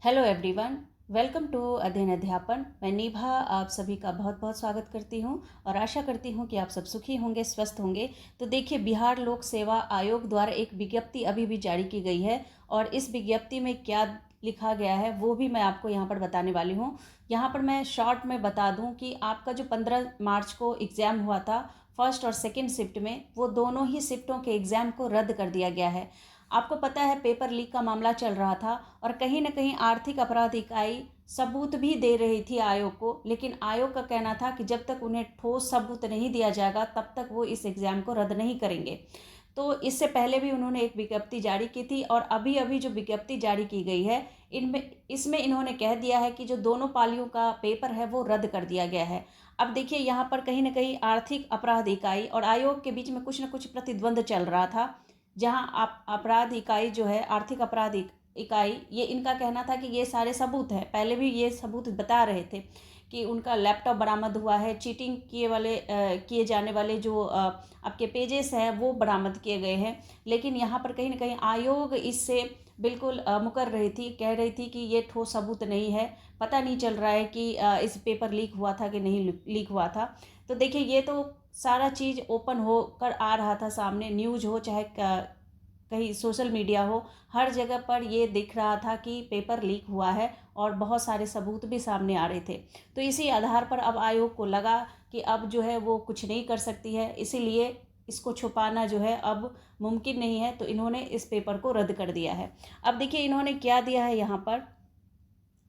Hello everyone, welcome to अध्ययन अध्यापन। मैं निभा आप सभी का बहुत बहुत स्वागत करती हूं और आशा करती हूं कि आप सब सुखी होंगे, स्वस्थ होंगे। तो देखिए, बिहार लोक सेवा आयोग द्वारा एक विज्ञप्ति अभी भी जारी की गई है और इस विज्ञप्ति में क्या लिखा गया है वो भी मैं आपको यहाँ पर बताने वाली हूँ। यहाँ पर मैं शॉर्ट में बता दूँ कि आपका जो 15 मार्च को एग्ज़ाम हुआ था फर्स्ट और सेकेंड शिफ्ट में, वो दोनों ही शिफ्टों के एग्ज़ाम को रद्द कर दिया गया है। आपको पता है पेपर लीक का मामला चल रहा था और कहीं ना कहीं आर्थिक अपराध इकाई सबूत भी दे रही थी आयोग को, लेकिन आयोग का कहना था कि जब तक उन्हें ठोस सबूत नहीं दिया जाएगा तब तक वो इस एग्ज़ाम को रद्द नहीं करेंगे। तो इससे पहले भी उन्होंने एक विज्ञप्ति जारी की थी और अभी अभी जो विज्ञप्ति जारी की गई है इसमें इन्होंने कह दिया है कि जो दोनों पालियों का पेपर है वो रद्द कर दिया गया है। अब देखिए, यहाँ पर कहीं ना कहीं आर्थिक अपराध इकाई और आयोग के बीच में कुछ ना कुछ प्रतिद्वंद चल रहा था, जहां आप अपराध इकाई जो है, आर्थिक अपराध इकाई, ये इनका कहना था कि ये सारे सबूत हैं। पहले भी ये सबूत बता रहे थे कि उनका लैपटॉप बरामद हुआ है, चीटिंग किए जाने वाले जो आपके पेजेस हैं वो बरामद किए गए हैं। लेकिन यहाँ पर कहीं ना कहीं आयोग इससे बिल्कुल मुकर रही थी, कह रही थी कि ये ठोस सबूत नहीं है, पता नहीं चल रहा है कि इस पेपर लीक हुआ था कि नहीं लीक हुआ था। तो देखिए, ये तो सारा चीज़ ओपन होकर आ रहा था सामने, न्यूज़ हो चाहे कहीं सोशल मीडिया हो, हर जगह पर ये दिख रहा था कि पेपर लीक हुआ है और बहुत सारे सबूत भी सामने आ रहे थे। तो इसी आधार पर अब आयोग को लगा कि अब जो है वो कुछ नहीं कर सकती है, इसीलिए इसको छुपाना जो है अब मुमकिन नहीं है, तो इन्होंने इस पेपर को रद्द कर दिया है। अब देखिए इन्होंने क्या दिया है यहाँ पर।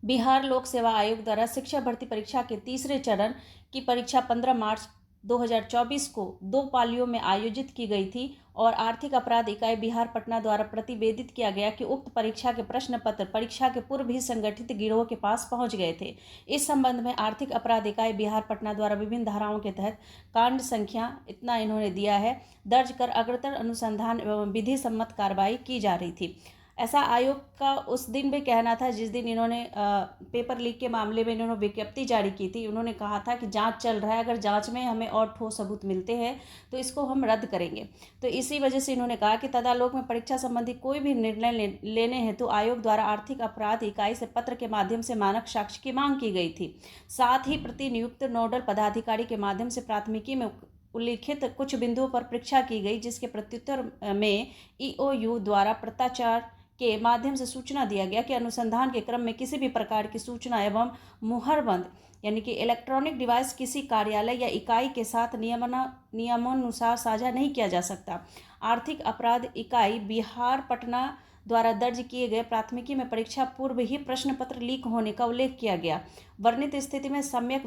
बिहार लोक सेवा आयोग द्वारा शिक्षा भर्ती परीक्षा के तीसरे चरण की परीक्षा 15 मार्च 2024 को 2 पालियों में आयोजित की गई थी और आर्थिक अपराध इकाई बिहार पटना द्वारा प्रतिवेदित किया गया कि उक्त परीक्षा के प्रश्न पत्र परीक्षा के पूर्व ही संगठित गिरोह के पास पहुंच गए थे। इस संबंध में आर्थिक अपराध इकाई बिहार पटना द्वारा विभिन्न धाराओं के तहत कांड संख्या इतना इन्होंने दिया है दर्ज कर अग्रतर अनुसंधान एवं विधि सम्मत कार्रवाई की जा रही थी। ऐसा आयोग का उस दिन भी कहना था जिस दिन इन्होंने पेपर लीक के मामले में इन्होंने विज्ञप्ति जारी की थी। उन्होंने कहा था कि जांच चल रहा है, अगर जांच में हमें और ठोस सबूत मिलते हैं तो इसको हम रद्द करेंगे। तो इसी वजह से इन्होंने कहा कि तदालोक में परीक्षा संबंधी कोई भी निर्णय लेने हेतु आयोग द्वारा आर्थिक अपराध इकाई से पत्र के माध्यम से मानक साक्ष्य की मांग की गई थी। साथ ही प्रतिनियुक्त नोडल पदाधिकारी के माध्यम से प्राथमिकी में उल्लिखित कुछ बिंदुओं पर परीक्षा की गई, जिसके प्रत्युत्तर में ईओयू द्वारा पत्राचार के माध्यम से सूचना दिया गया कि अनुसंधान के क्रम में किसी भी प्रकार की सूचना एवं मुहरबंद यानी कि इलेक्ट्रॉनिक डिवाइस किसी कार्यालय या इकाई के साथ नियमानुसार साझा नहीं किया जा सकता। आर्थिक अपराध इकाई बिहार पटना द्वारा दर्ज किए गए प्राथमिकी में परीक्षा पूर्व ही प्रश्न पत्र लीक होने का उल्लेख किया गया। वर्णित स्थिति में सम्यक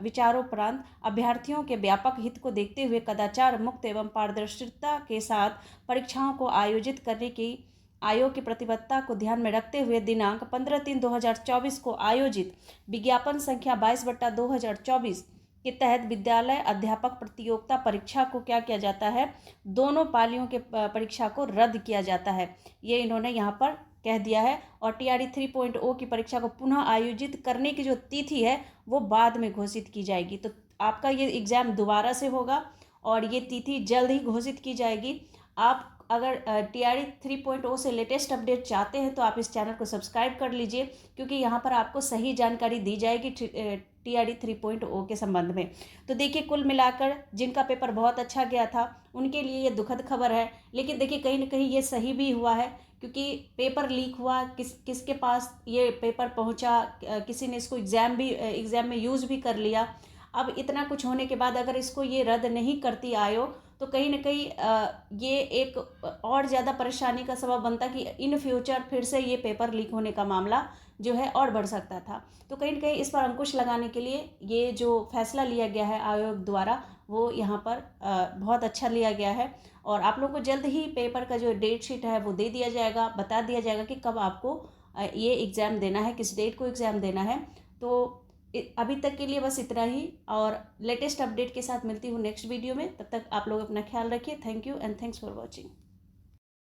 विचारोपरांत अभ्यर्थियों के व्यापक हित को देखते हुए कदाचार मुक्त एवं पारदर्शिता के साथ परीक्षाओं को आयोजित करने की आयोग की प्रतिबद्धता को ध्यान में रखते हुए दिनांक 15/3/2024 को आयोजित विज्ञापन संख्या 22/2024 के तहत विद्यालय अध्यापक प्रतियोगिता परीक्षा को क्या किया जाता है, दोनों पालियों के परीक्षा को रद्द किया जाता है, ये इन्होंने यहाँ पर कह दिया है। और टीआरई 3.0 की परीक्षा को पुनः आयोजित करने की जो तिथि है वो बाद में घोषित की जाएगी। तो आपका ये एग्ज़ाम दोबारा से होगा और ये तिथि जल्द ही घोषित की जाएगी। आप अगर टीआरई 3.0 से लेटेस्ट अपडेट चाहते हैं तो आप इस चैनल को सब्सक्राइब कर लीजिए, क्योंकि यहाँ पर आपको सही जानकारी दी जाएगी टीआरई 3.0 के संबंध में। तो देखिए, कुल मिलाकर जिनका पेपर बहुत अच्छा गया था उनके लिए ये दुखद खबर है, लेकिन देखिए कहीं ना कहीं ये सही भी हुआ है, क्योंकि पेपर लीक हुआ, किसके पास ये पेपर पहुँचा, किसी ने इसको एग्ज़ाम में यूज़ भी कर लिया। अब इतना कुछ होने के बाद अगर इसको ये रद्द नहीं करती आयोग तो कहीं ना कहीं ये एक और ज़्यादा परेशानी का सबब बनता कि इन फ्यूचर फिर से ये पेपर लीक होने का मामला जो है और बढ़ सकता था। तो कहीं ना कहीं इस पर अंकुश लगाने के लिए ये जो फैसला लिया गया है आयोग द्वारा वो यहाँ पर बहुत अच्छा लिया गया है और आप लोगों को जल्द ही पेपर का जो डेट शीट है वो दे दिया जाएगा, बता दिया जाएगा कि कब आपको ये एग्ज़ाम देना है, किस डेट को एग्ज़ाम देना है। तो अभी तक के लिए बस इतना ही और लेटेस्ट अपडेट के साथ मिलती हूँ नेक्स्ट वीडियो में। तब तक आप लोग अपना ख्याल रखिए। Thank you and thanks for watching.